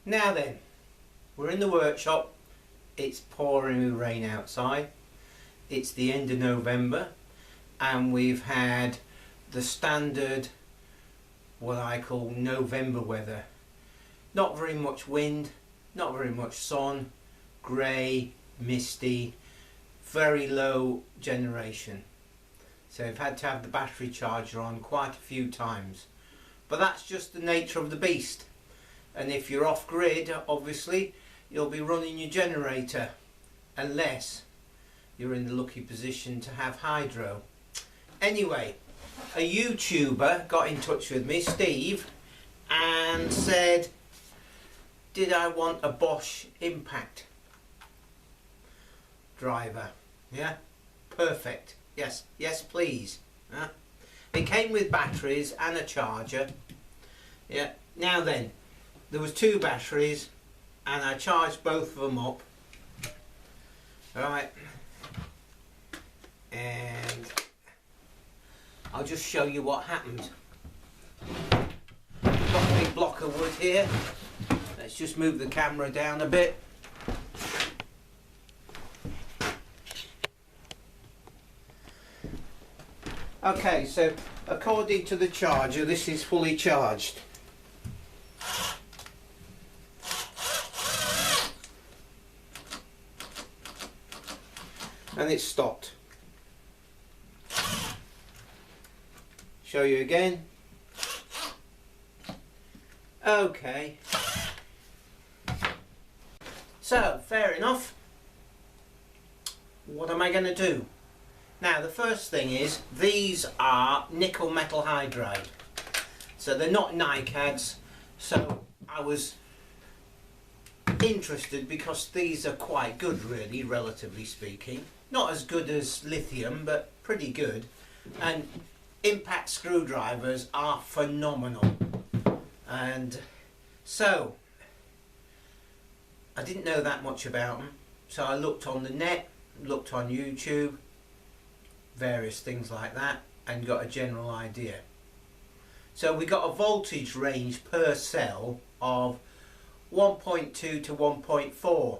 Now then, we're in the workshop. It's pouring with rain outside. It's the end of November and we've had the standard, what I call November weather. Not very much wind, not very much sun, grey, misty, very low generation. So we've had to have the battery charger on quite a few times. But that's just the nature of the beast. And if you're off grid, obviously, you'll be running your generator unless you're in the lucky position to have hydro. Anyway, a YouTuber got in touch with me, Steve, and said, did I want a Bosch Impact driver? Yeah, perfect. Yes, yes please. It came with batteries and a charger. Yeah, now then, there was two batteries and I charged both of them up. Right, and I'll just show you what happened. Got a big block of wood here. Let's just move the camera down a bit. Okay, so according to the charger, this is fully charged. And it's stopped. Show you again. Okay. So, fair enough. What am I going to do? Now, the first thing is, these are nickel metal hydride. So they're not NiCads. So I was interested because these are quite good, really, relatively speaking. Not as good as lithium, but pretty good. And impact screwdrivers are phenomenal. And so I didn't know that much about them. So I looked on the net, looked on YouTube, various things like that, and got a general idea. So we got a voltage range per cell of 1.2 to 1.4.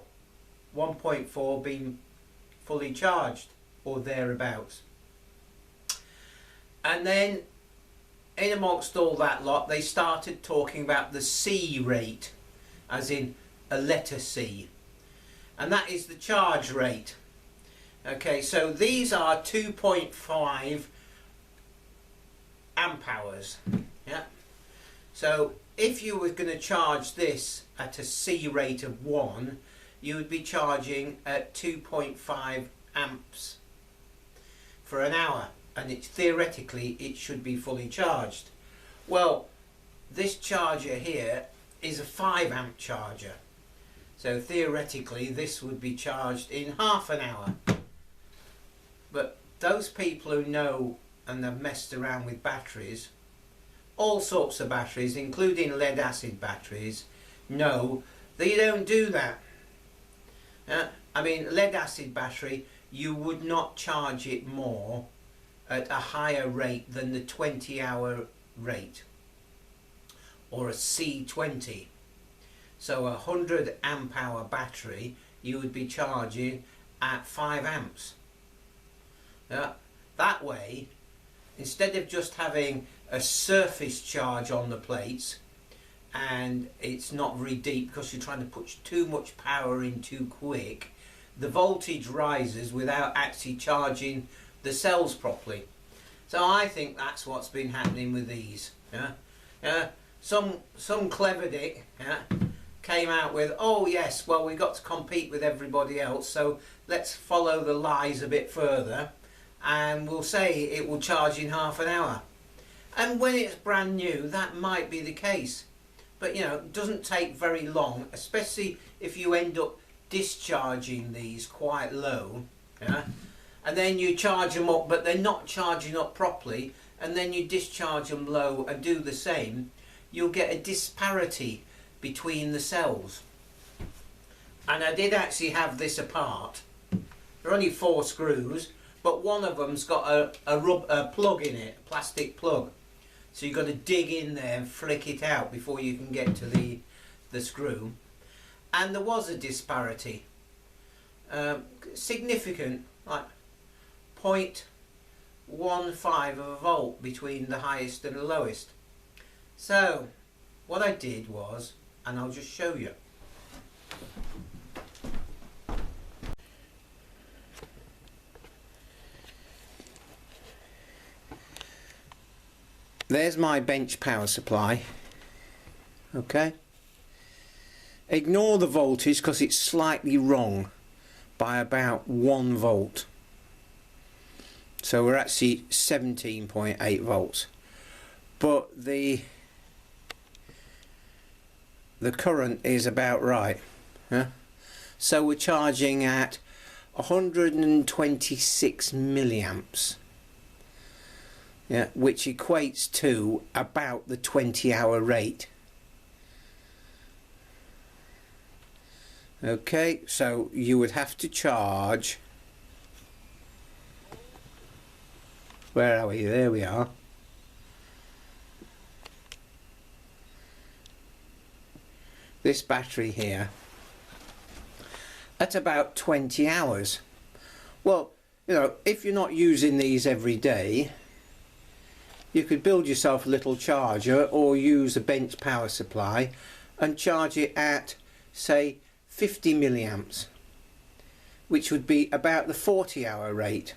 1.4 being fully charged or thereabouts. And then in amongst all that lot, they started talking about the C rate, as in a letter C, and that is the charge rate. Okay, so these are 2.5 amp hours. Yeah. So if you were going to charge this at a C rate of 1, you would be charging at 2.5 amps for an hour, and it's theoretically it should be fully charged. Well, this charger here is a 5 amp charger, so theoretically this would be charged in half an hour. But those people who know and have messed around with batteries, all sorts of batteries, including lead acid batteries, know that you don't do that. I mean, lead acid battery, you would not charge it more at a higher rate than the 20-hour rate, or a C20. So a 100 amp hour battery you would be charging at 5 amps. That way, instead of just having a surface charge on the plates and it's not very deep because you're trying to put too much power in too quick, the voltage rises without actually charging the cells properly. So I think that's what's been happening with these. Some clever dick came out with, oh yes, well we've got to compete with everybody else, so let's follow the lies a bit further and we'll say it will charge in half an hour. And when it's brand new, that might be the case, but you know, it doesn't take very long, especially if you end up discharging these quite low, and then you charge them up but they're not charging up properly, and then you discharge them low and do the same, you'll get a disparity between the cells. And I did actually have this apart. There are only 4 screws, but one of them's got a plug in it, a plastic plug. So you've got to dig in there and flick it out before you can get to the the screw, and there was a disparity, significant, like 0.15 of a volt between the highest and the lowest. So what I did was, and I'll just show you. There's my bench power supply. Okay. Ignore the voltage because it's slightly wrong by about 1 volt. So we're actually 17.8 volts. But the current is about right. Yeah? So we're charging at 126 milliamps. Yeah, which equates to about the 20-hour rate. Okay, so you would have to charge, where are we? There we are. This battery here at about 20 hours. Well, you know, if you're not using these every day, you could build yourself a little charger or use a bench power supply and charge it at, say, 50 milliamps, which would be about the 40-hour rate.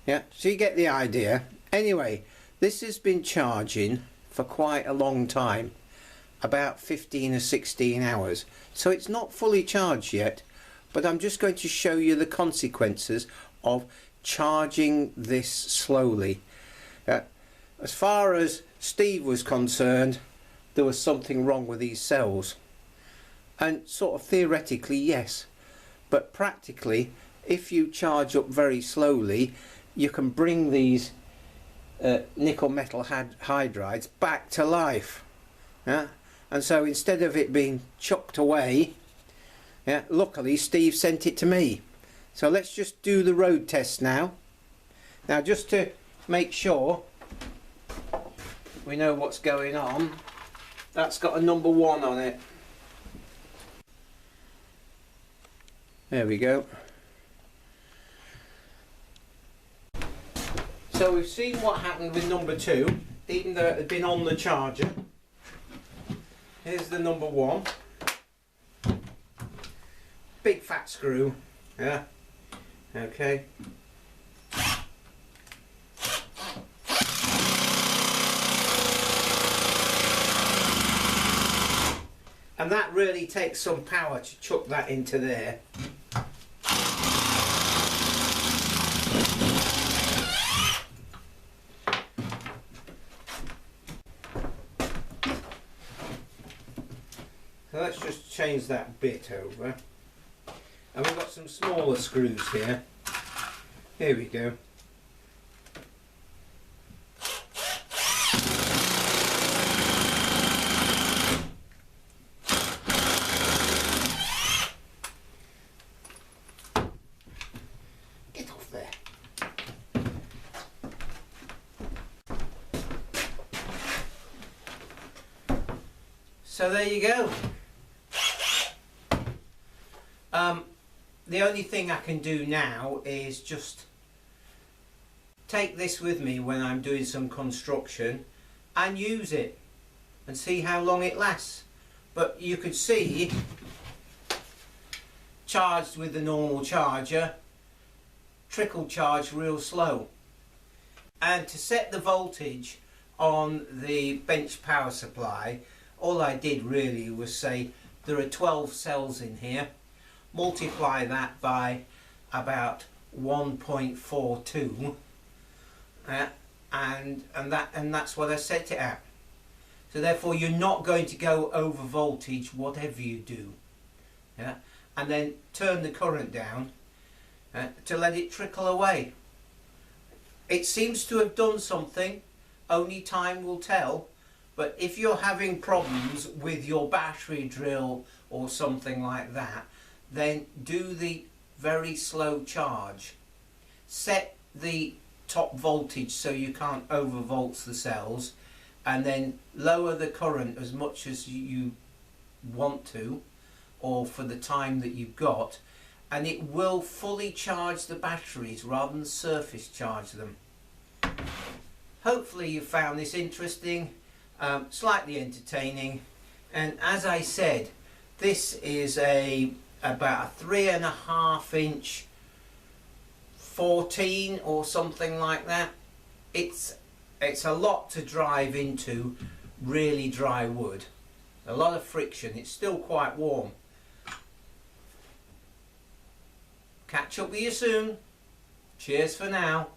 Yeah, so you get the idea. Anyway, this has been charging for quite a long time, about 15 or 16 hours. So it's not fully charged yet, but I'm just going to show you the consequences of charging this slowly. As far as Steve was concerned, there was something wrong with these cells. And sort of theoretically, yes. But practically, if you charge up very slowly, you can bring these nickel metal hydrides back to life. Yeah? And so instead of it being chucked away, yeah, luckily Steve sent it to me. So let's just do the road test now. Now, just to make sure we know what's going on, that's got a number 1 on it. There we go. So we've seen what happened with number 2, even though it had been on the charger. Here's the number 1. Big fat screw. Yeah. Okay. And that really takes some power to chuck that into there. So let's just change that bit over. And we've got some smaller screws here. Here we go. So there you go. The only thing I can do now is just take this with me when I'm doing some construction and use it and see how long it lasts. But you could see, charged with the normal charger, trickle charge real slow. And to set the voltage on the bench power supply, all I did really was say there are 12 cells in here, multiply that by about 1.42, and that's what I set it at. So therefore you're not going to go over voltage whatever you do. Yeah? And then turn the current down to let it trickle away. It seems to have done something, only time will tell. But if you're having problems with your battery drill or something like that, then do the very slow charge. Set the top voltage so you can't overvolt the cells, and then lower the current as much as you want to, or for the time that you've got, and it will fully charge the batteries rather than surface charge them. Hopefully you found this interesting, slightly entertaining, and as I said, this is about a 3.5 inch 14 or something like that. It's a lot to drive into really dry wood. A lot of friction. It's still quite warm. Catch up with you soon. Cheers for now.